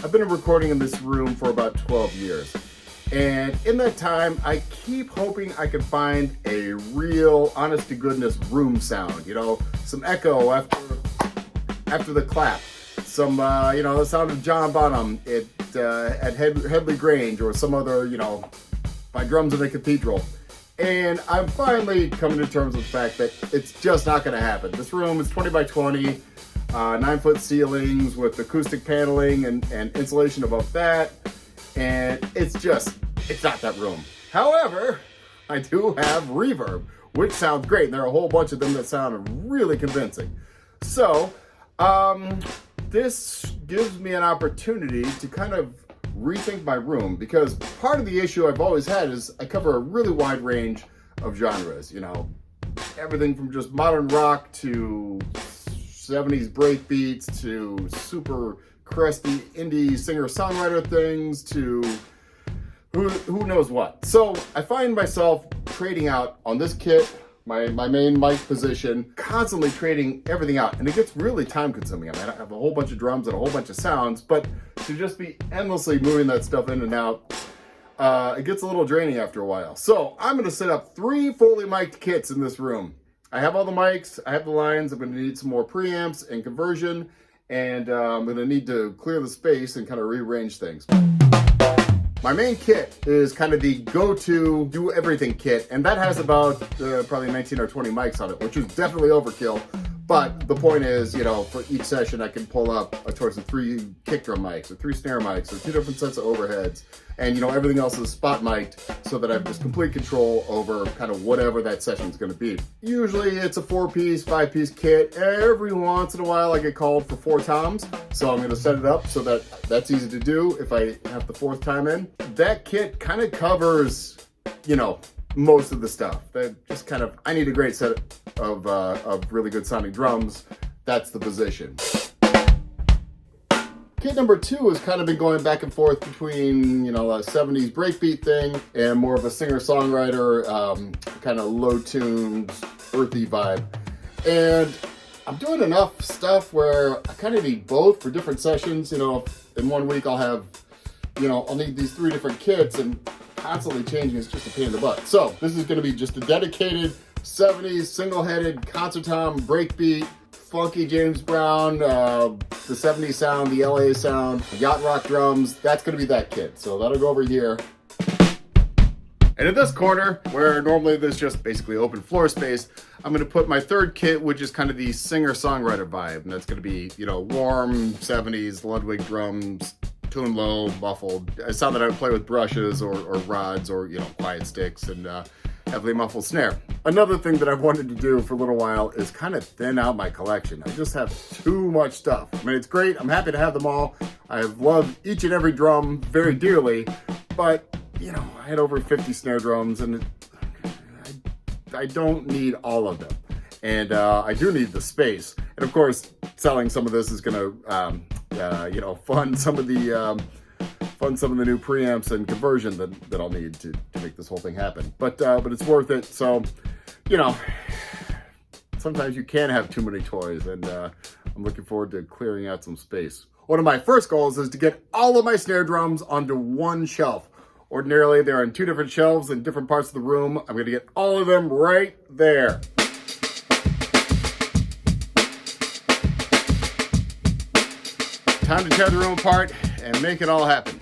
I've been recording in this room for about 12 years. And in that time, I keep hoping I can find a real, honest to goodness room sound. You know, some echo after the clap. Some, you know, the sound of John Bonham at Headley Grange, or some other, you know, by drums in a cathedral. And I'm finally coming to terms with the fact that it's just not going to happen. This room is 20 by 20, 9-foot ceilings with acoustic paneling and insulation above that. And it's not that room. However, I do have reverb, which sounds great. And there are a whole bunch of them that sound really convincing. So, this gives me an opportunity to kind of rethink my room, because part of the issue I've always had is I cover a really wide range of genres, you know, everything from just modern rock to 70s breakbeats to super crusty indie singer-songwriter things to who knows what. So I find myself trading out on this kit, my main mic position, constantly trading everything out, and it gets really time consuming. I mean, I have a whole bunch of drums and a whole bunch of sounds, but to just be endlessly moving that stuff in and out, it gets a little draining after a while. So I'm going to set up 3 fully mic'd kits in this room. I have all the mics, I have the lines, I'm going to need some more preamps and conversion, and I'm going to need to clear the space and kind of rearrange things. My main kit is kind of the go-to do everything kit, and that has about probably 19 or 20 mics on it, which is definitely overkill. But the point is, you know, for each session I can pull up a choice of 3 kick drum mics or 3 snare mics or 2 different sets of overheads, and you know, everything else is spot mic'd so that I have just complete control over kind of whatever that session is going to be. Usually it's a 4-piece, 5-piece kit. Every once in a while I get called for 4 toms, so I'm going to set it up so that that's easy to do if I have the 4th time in. That kit kind of covers, you know, most of the stuff. That just kind of, I need a great set of really good sounding drums. That's the position. Kit number 2 has kind of been going back and forth between, you know, a 70s breakbeat thing and more of a singer-songwriter, kind of low-tuned, earthy vibe. And I'm doing enough stuff where I kind of need both for different sessions. You know, in one week I'll have, you know, I'll need these 3 different kits, and constantly changing is just a pain in the butt. So this is going to be just a dedicated 70s single-headed concert tom breakbeat, funky James Brown, the 70s sound, the LA sound, yacht rock drums. That's going to be that kit. So that'll go over here. And in this corner, where normally there's just basically open floor space, I'm going to put my 3rd kit, which is kind of the singer-songwriter vibe. And that's going to be, you know, warm 70s Ludwig drums, tuned low, muffled. A sound that I would play with brushes or rods or, you know, quiet sticks, and heavily muffled snare. Another thing that I've wanted to do for a little while is kind of thin out my collection. I just have too much stuff. I mean, it's great. I'm happy to have them all. I've loved each and every drum very dearly, but, you know, I had over 50 snare drums, and I don't need all of them. And I do need the space. And of course, selling some of this is going to, you know, fund some of the new preamps and conversion that I'll need to make this whole thing happen. But it's worth it. So, you know, sometimes you can have too many toys, and I'm looking forward to clearing out some space. One of my first goals is to get all of my snare drums onto one shelf. Ordinarily, they're on 2 different shelves in different parts of the room. I'm going to get all of them right there. Time to tear the room apart and make it all happen.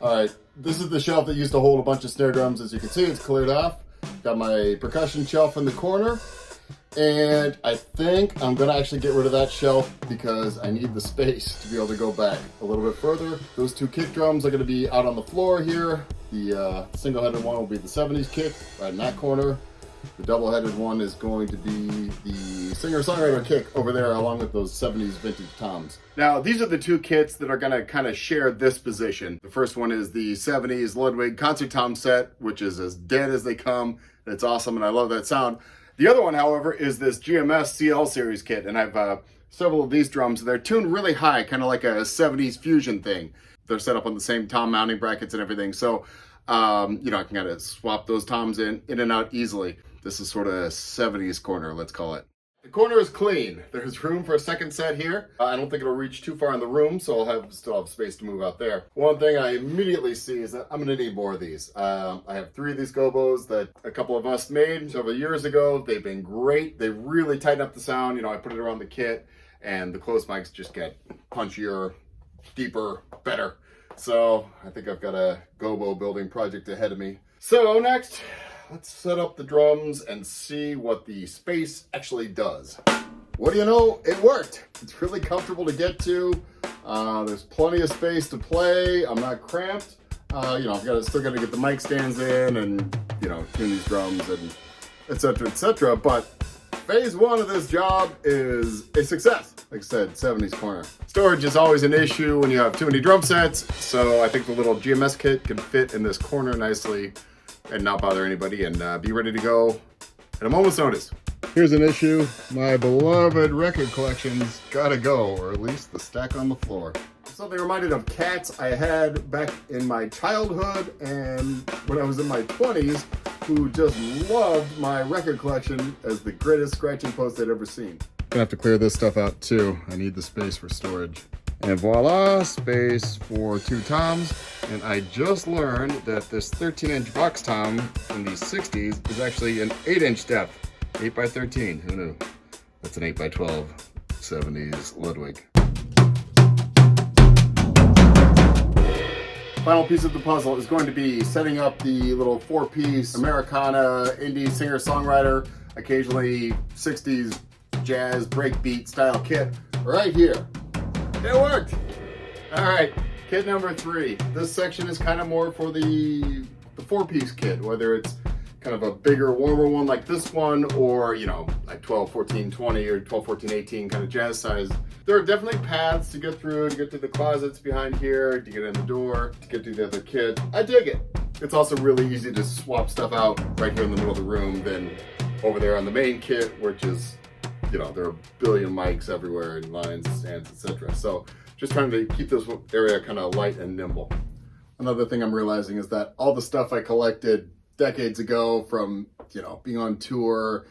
All right, this is the shelf that used to hold a bunch of snare drums. As you can see, it's cleared off. Got my percussion shelf in the corner. And I think I'm gonna actually get rid of that shelf because I need the space to be able to go back a little bit further. Those 2 kick drums are gonna be out on the floor here. The single-headed one will be the 70s kick right in that corner. The double-headed one is going to be the singer-songwriter kick over there, along with those 70s vintage toms. Now, these are the 2 kits that are going to kind of share this position. The first one is the 70s Ludwig concert tom set, which is as dead as they come. It's awesome, and I love that sound. The other one, however, is this GMS CL series kit, and I've several of these drums. They're tuned really high, kind of like a 70s fusion thing. They're set up on the same tom mounting brackets and everything, so you know, I can kind of swap those toms in and out easily. This is sort of a 70s corner, let's call it. The corner is clean. There's room for a second set here. I don't think it'll reach too far in the room, so I'll still have space to move out there. One thing I immediately see is that I'm gonna need more of these. I have 3 of these Gobos that a couple of us made several years ago. They've been great. They really tighten up the sound. You know, I put it around the kit and the close mics just get punchier, deeper, better. So I think I've got a Gobo building project ahead of me. So next, let's set up the drums and see what the space actually does. What do you know? It worked. It's really comfortable to get to. There's plenty of space to play. I'm not cramped. You know, still got to get the mic stands in and, you know, tune these drums and et cetera, et cetera. But phase 1 of this job is a success. Like I said, 70s corner. Storage is always an issue when you have too many drum sets. So I think the little GMS kit can fit in this corner nicely and not bother anybody and be ready to go at a moment's notice. Here's an issue. My beloved record collection's gotta go, or at least the stack on the floor. Something reminded of cats I had back in my childhood and when I was in my 20s, who just loved my record collection as the greatest scratching post they'd ever seen. Gonna have to clear this stuff out too. I need the space for storage. And voila, space for 2 toms. And I just learned that this 13-inch box tom in the 60s is actually an 8-inch depth. 8 by 13, who knew? That's an 8 by 12, 70s Ludwig. Final piece of the puzzle is going to be setting up the little 4-piece Americana indie singer-songwriter, occasionally 60s jazz breakbeat style kit right here. It worked! Alright, kit number 3. This section is kind of more for the 4-piece kit, whether it's kind of a bigger, warmer one like this one, or, you know, like 12, 14, 20, or 12, 14, 18 kind of jazz size. There are definitely paths to get through, to get to the closets behind here, to get in the door, to get to the other kit. I dig it. It's also really easy to swap stuff out right here in the middle of the room than over there on the main kit, which is, you know, there are a billion mics everywhere and lines, stands, etc. So just trying to keep this area kind of light and nimble. Another thing I'm realizing is that all the stuff I collected decades ago from, you know, being on tour,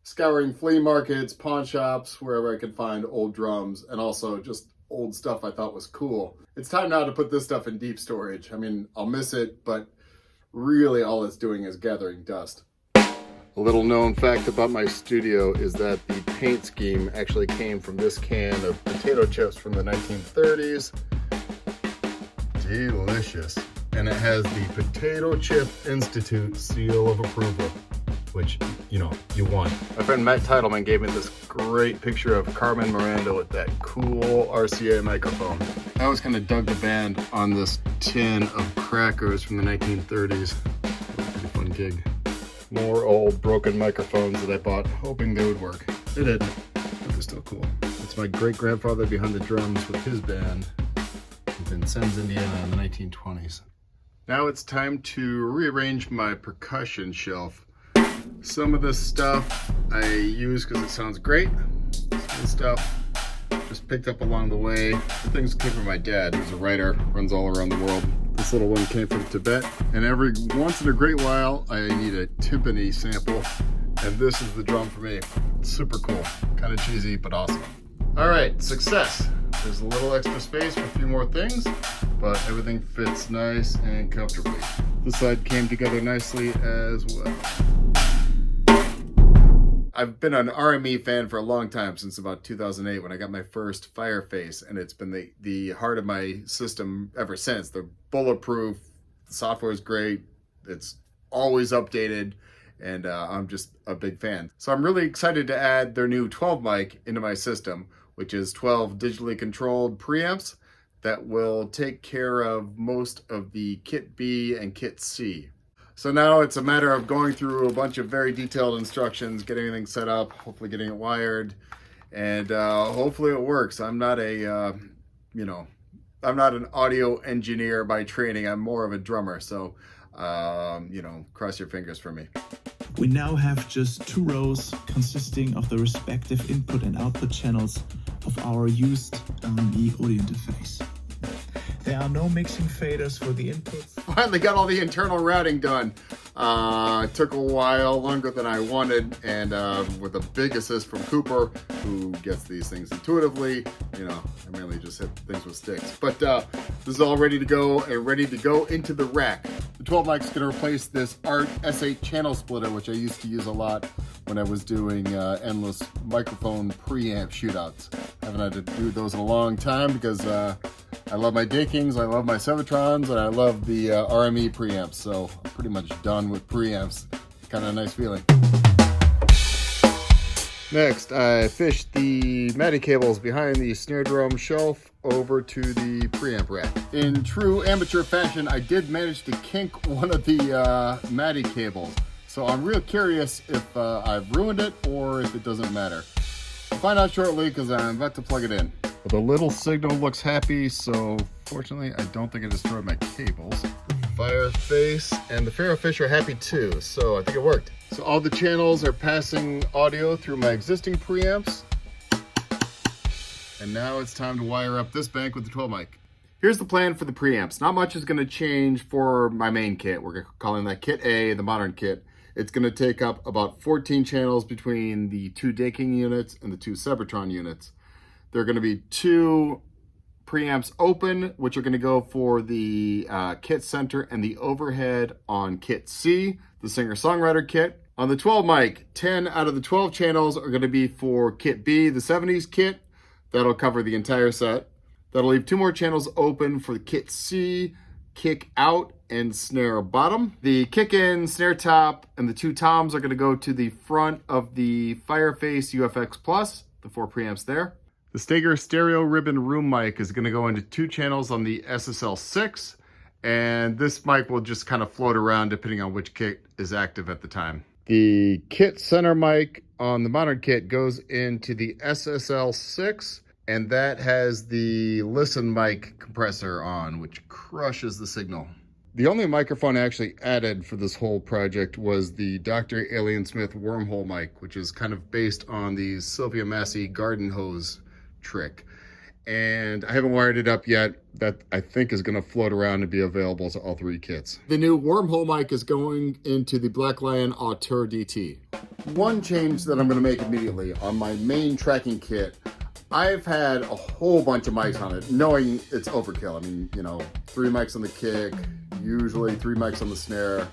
scouring flea markets, pawn shops, wherever I could find old drums, and also just old stuff I thought was cool. It's time now to put this stuff in deep storage. I mean, I'll miss it, but really all it's doing is gathering dust. A little known fact about my studio is that the paint scheme actually came from this can of potato chips from the 1930s. Delicious. And it has the Potato Chip Institute seal of approval, which, you know, you want. My friend Matt Titleman gave me this great picture of Carmen Miranda with that cool RCA microphone. I always kind of dug the band on this tin of crackers from the 1930s. Pretty fun gig. More old broken microphones that I bought, hoping they would work. They didn't, but they're still cool. It's my great-grandfather behind the drums with his band in Sens, Indiana in the 1920s. Now it's time to rearrange my percussion shelf. Some of this stuff I use because it sounds great. Some of this stuff just picked up along the way. The things came from my dad, who's a writer, runs all around the world. This little one came from Tibet, and every once in a great while I need a timpani sample, and this is the drum for me. It's super cool, kind of cheesy, but awesome. All right, success. There's a little extra space for a few more things, but everything fits nice and comfortably. This side came together nicely as well. I've been an RME fan for a long time, since about 2008 when I got my first Fireface, and it's been the heart of my system ever since. They're bulletproof, the software is great, it's always updated, and I'm just a big fan. So I'm really excited to add their new 12 mic into my system, which is 12 digitally controlled preamps that will take care of most of the Kit B and Kit C. So now it's a matter of going through a bunch of very detailed instructions, getting everything set up, hopefully getting it wired, and hopefully it works. I'm not I'm not an audio engineer by training. I'm more of a drummer, so cross your fingers for me. We now have just 2 rows consisting of the respective input and output channels of our used RME audio interface. There are no mixing faders for the inputs. Finally got all the internal routing done. Took a while, longer than I wanted, and with a big assist from Cooper, who gets these things intuitively. You know, I mainly just hit things with sticks. But this is all ready to go and ready to go into the rack. The 12 mic's gonna replace this Art S8 channel splitter, which I used to use a lot when I was doing endless microphone preamp shootouts. I haven't had to do those in a long time because I love my Dakings, I love my Sevatrons, and I love the RME preamps. So I'm pretty much done with preamps. Kind of a nice feeling. Next, I fished the MADI cables behind the snare drum shelf over to the preamp rack. In true amateur fashion, I did manage to kink one of the MADI cables. So I'm real curious if I've ruined it or if it doesn't matter. I'll find out shortly because I'm about to plug it in. Well, the little signal looks happy, so fortunately I don't think it destroyed my cables. The fire face and the Ferrofish are happy too, so I think it worked. So all the channels are passing audio through my existing preamps. And now it's time to wire up this bank with the 12 mic. Here's the plan for the preamps. Not much is going to change for my main kit. We're calling that Kit A, the modern kit. It's going to take up about 14 channels between the 2 Daking units and the 2 Sevatron units. There are going to be 2 preamps open, which are going to go for the kit center and the overhead on Kit C, the singer-songwriter kit. On the 12 mic, 10 out of the 12 channels are going to be for Kit B, the 70s kit. That'll cover the entire set. That'll leave 2 more channels open for Kit C, kick out, and snare bottom. The kick in, snare top, and the 2 toms are going to go to the front of the Fireface UFX Plus, the 4 preamps there. The Steger stereo ribbon room mic is going to go into 2 channels on the SSL6, and this mic will just kind of float around depending on which kit is active at the time. The kit center mic on the modern kit goes into the SSL6, and that has the listen mic compressor on, which crushes the signal. The only microphone I actually added for this whole project was the Dr. Alien Smith wormhole mic, which is kind of based on the Sylvia Massey garden hose trick. And I haven't wired it up yet. That I think is going to float around and be available to all 3 kits. The new wormhole mic is going into the Black Lion Auteur DT. One change that I'm going to make immediately on my main tracking kit, I've had a whole bunch of mics on it, knowing it's overkill. I mean, you know, 3 mics on the kick, usually 3 mics on the snare,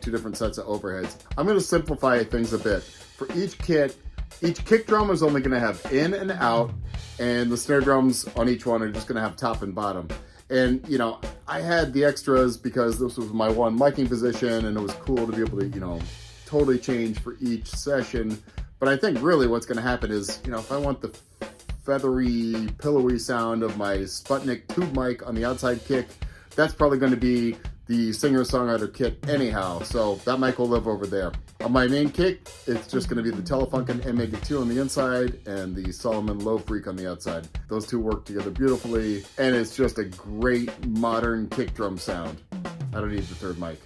2 different sets of overheads. I'm going to simplify things a bit. For each kit, each kick drum is only going to have in and out, and the snare drums on each one are just going to have top and bottom. And, you know, I had the extras because this was my one miking position, and it was cool to be able to, you know, totally change for each session. But I think really what's going to happen is, you know, if I want the feathery, pillowy sound of my Sputnik tube mic on the outside kick, that's probably going to be the singer-songwriter kit anyhow, so that mic will live over there. On my main kick, it's just going to be the Telefunken M82 on the inside and the Solomon Low Freak on the outside. Those 2 work together beautifully, and it's just a great modern kick drum sound. I don't need the 3rd mic.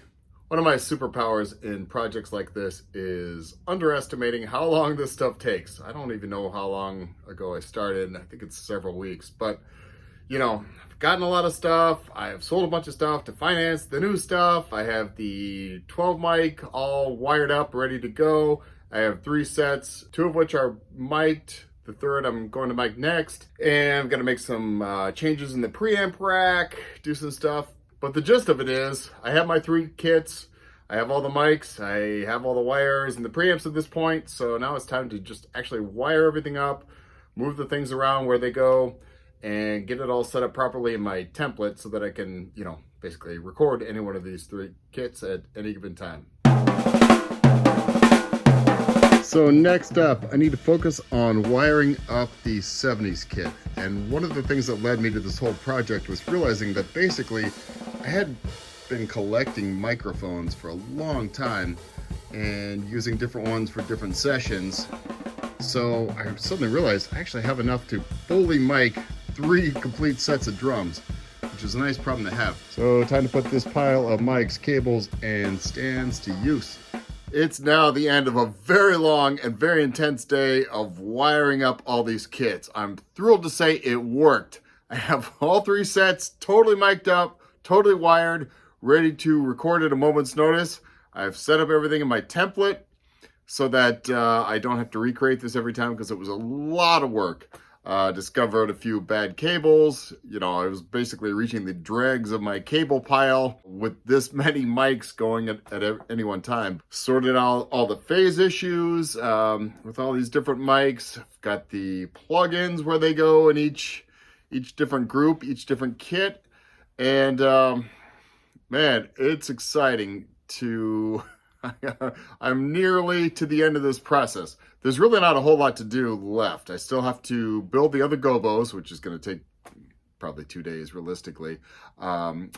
One of my superpowers in projects like this is underestimating how long this stuff takes. I don't even know how long ago I started. I think it's several weeks, but you know, I've gotten a lot of stuff. I've sold a bunch of stuff to finance the new stuff. I have the 12 mic all wired up, ready to go. I have 3 sets, 2 of which are mic'd. The 3rd I'm going to mic next. And I'm gonna make some changes in the preamp rack, do some stuff. But the gist of it is, I have my 3 kits. I have all the mics, I have all the wires and the preamps at this point. So now it's time to just actually wire everything up, move the things around where they go, and get it all set up properly in my template so that I can, you know, basically record any one of these 3 kits at any given time. So next up, I need to focus on wiring up the 70s kit. And one of the things that led me to this whole project was realizing that basically I had been collecting microphones for a long time and using different ones for different sessions. So I suddenly realized I actually have enough to fully mic 3 complete sets of drums, which is a nice problem to have. So time to put this pile of mics, cables, and stands to use. It's now the end of a very long and very intense day of wiring up all these kits. I'm thrilled to say it worked. I have all 3 sets totally mic'd up, totally wired, ready to record at a moment's notice. I've set up everything in my template so that I don't have to recreate this every time because it was a lot of work. Discovered a few bad cables. You know, I was basically reaching the dregs of my cable pile with this many mics going at any one time. Sorted out all the phase issues with all these different mics. Got the plugins where they go in each different group, each different kit. And man, it's exciting to... I'm nearly to the end of this process. There's really not a whole lot to do left. I still have to build the other Gobos, which is going to take probably 2 days realistically. The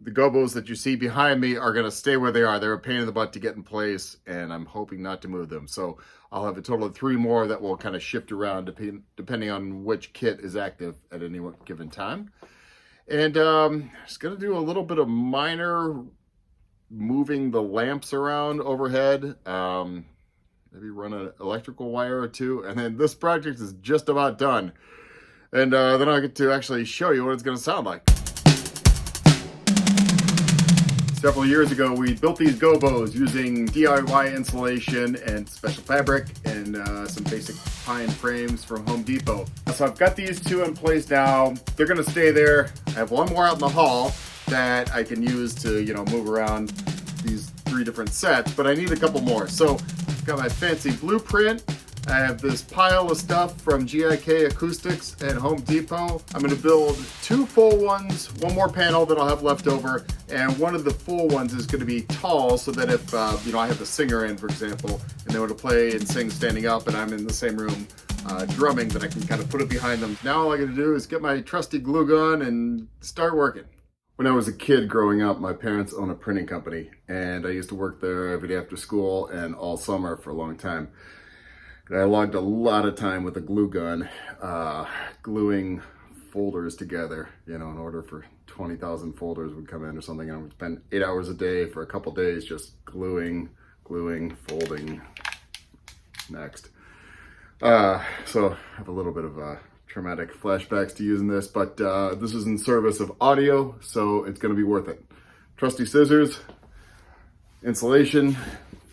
Gobos that you see behind me are going to stay where they are. They're a pain in the butt to get in place, and I'm hoping not to move them. So I'll have a total of 3 more that will kind of shift around depending on which kit is active at any given time. And just going to do a little bit of minor moving the lamps around overhead, maybe run an electrical wire or 2, and then this project is just about done. And then I'll get to actually show you what it's going to sound like. Several years ago, we built these Gobos using DIY insulation and special fabric and some basic pine frames from Home Depot. So I've got these 2 in place now. They're going to stay there. I have 1 more out in the hall that I can use to, you know, move around these 3 different sets, but I need a couple more. So I've got my fancy blueprint. I have this pile of stuff from GIK Acoustics and Home Depot. I'm going to build 2 full ones, 1 more panel that I'll have left over, and one of the full ones is going to be tall so that if, you know, I have the singer in, for example, and they want to play and sing standing up and I'm in the same room drumming, that I can kind of put it behind them. Now all I got to do is get my trusty glue gun and start working. When I was a kid growing up, my parents own a printing company, and I used to work there every day after school and all summer for a long time. And I logged a lot of time with a glue gun, gluing folders together, you know, in order for 20,000 folders would come in or something. And I would spend 8 hours a day for a couple days just gluing, folding, next. So I have a little bit of traumatic flashbacks to using this, but this is in service of audio, so it's going to be worth it. Trusty scissors, insulation,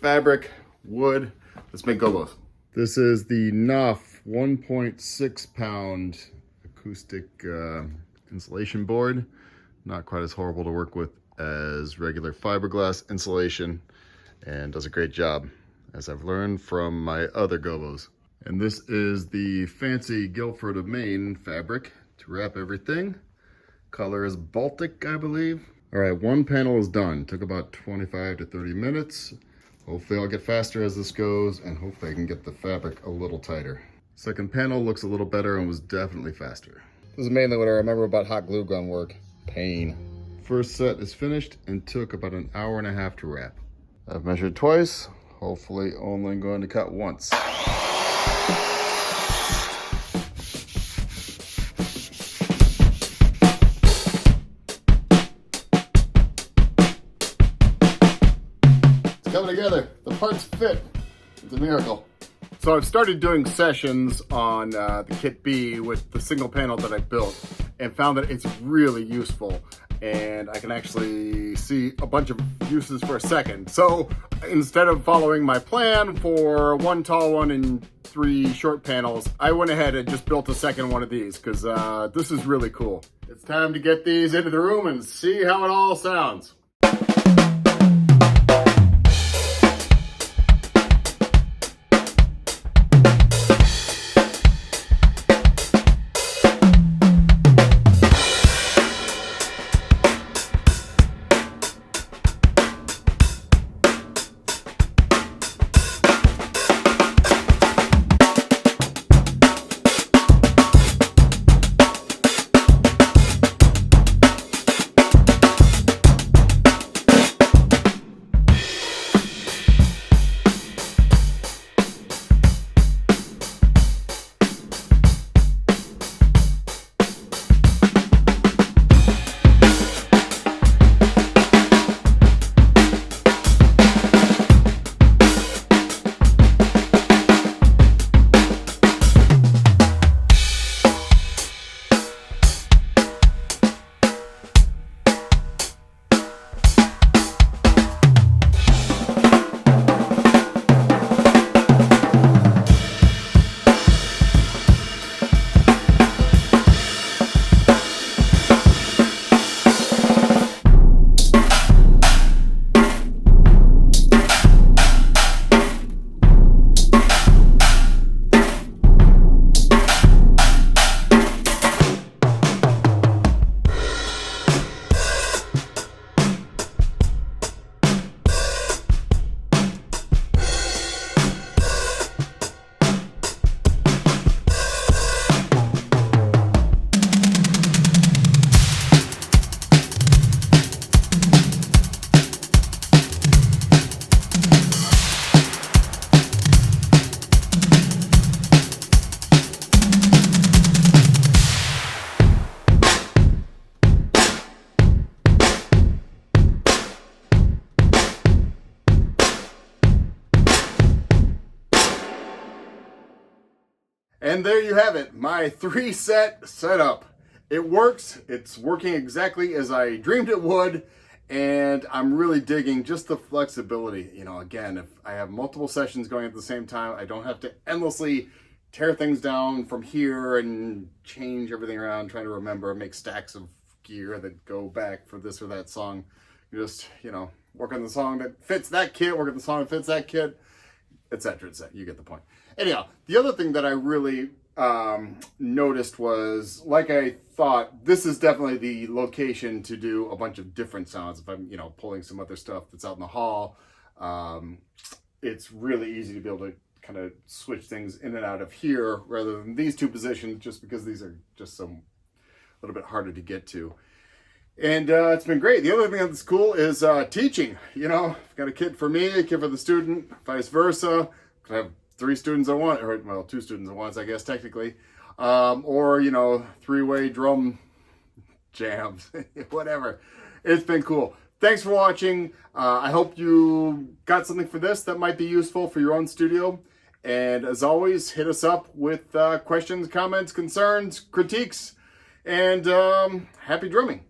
fabric, wood. Let's make Gobos. This is the Nuff 1.6 pound acoustic insulation board. Not quite as horrible to work with as regular fiberglass insulation, and does a great job, as I've learned from my other Gobos. And this is the fancy Guilford of Maine fabric to wrap everything. Color is Baltic, I believe. All right, 1 panel is done. Took about 25 to 30 minutes. Hopefully I'll get faster as this goes, and hopefully I can get the fabric a little tighter. Second panel looks a little better and was definitely faster. This is mainly what I remember about hot glue gun work. Pain. First set is finished and took about an hour and a half to wrap. I've measured twice, hopefully only going to cut once. Coming together. The parts fit. It's a miracle. So I've started doing sessions on the Kit B with the single panel that I built and found that it's really useful, and I can actually see a bunch of uses for a second. So instead of following my plan for 1 tall one and 3 short panels, I went ahead and just built a second one of these because this is really cool. It's time to get these into the room and see how it all sounds. And there you have it, my 3-set setup. It works. It's working exactly as I dreamed it would. And I'm really digging just the flexibility. You know, again, if I have multiple sessions going at the same time, I don't have to endlessly tear things down from here and change everything around, trying to remember, make stacks of gear that go back for this or that song. You just, you know, work on the song that fits that kit, work on the song that fits that kit, etc., etc. You get the point. Anyhow, the other thing that I really noticed was, like I thought, this is definitely the location to do a bunch of different sounds. If I'm, you know, pulling some other stuff that's out in the hall, it's really easy to be able to kind of switch things in and out of here rather than these two positions, just because these are just a little bit harder to get to. And it's been great. The other thing that's cool is teaching. You know, I've got a kit for me, a kit for the student, vice versa. Could have 3 students at once, or well, 2 students at once, I guess, technically. Or, you know, 3-way drum jams, whatever. It's been cool. Thanks for watching. I hope you got something for this that might be useful for your own studio. And as always, hit us up with questions, comments, concerns, critiques, and happy drumming.